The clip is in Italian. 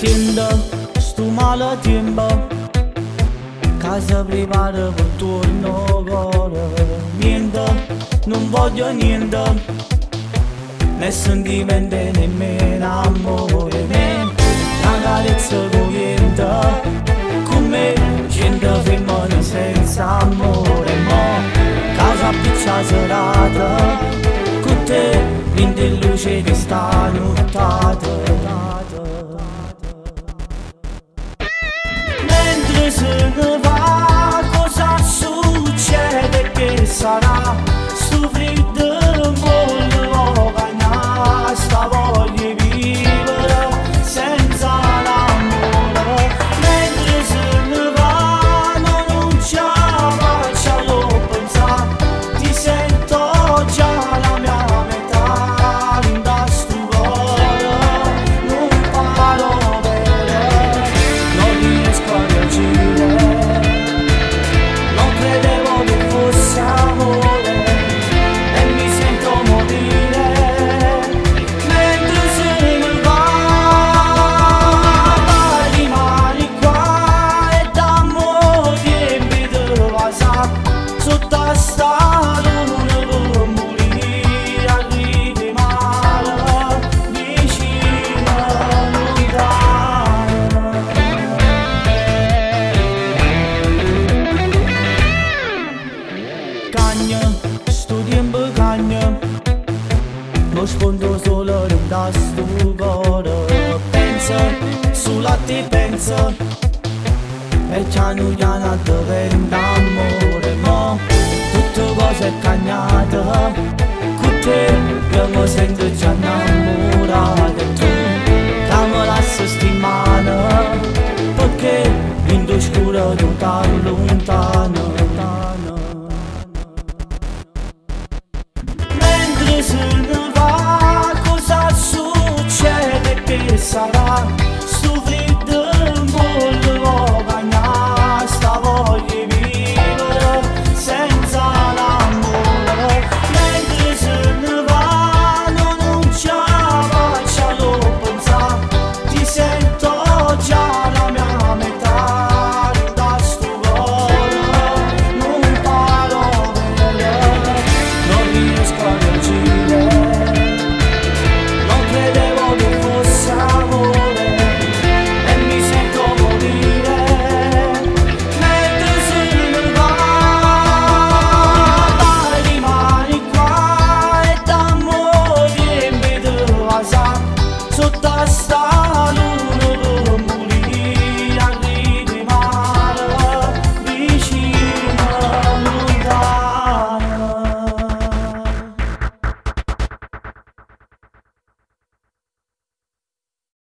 entiendo sto male tempo, casa privata per torno cuore. Niente, non voglio niente, né sentimenti nemmeno amore. Una carezza corrente, come gente femmina senza amore. Mo casa piccia serata, con te in luce di sta nottata. Mentre se ne va, cosa succede che sarà? Sto freddo voglio cagnare, sta voglia vivere senza l'amore. Mentre se ne va, non ce la faccio pensare, ti sento già la mia metà, da sto cuore non parlo bene, non riesco a reagire, non credevo che fosse amore e mi sento morire. Mentre se ne va, rimani qua e dammo tempi di passare sotto a sta luna per morire. Arrivi male, vicino, lontano. Cagna, sto tempo cagna, lo sfondo solo da sto cuore. Pensa, sulla te pensa, e piano piano diventa amore. Mo tutte cose cagnate, con te io mi sento già innamorato. E tu che mi lasci stimare, perché in tu scuro tu stai lontano. Mentre se ne va, cosa succede che sarà? Sto freddo voglio cagnare, sta voglia vivere senza l'amore. Mentre se ne va, non ce la faccio pensare, ti sento già la mia metà, da sto cuore non parlo bene, non riesco a reagire, non credevo che fosse amore e mi sento morire. Mentre se ne va, rimani qua e dammo tempi di passare sotto a sta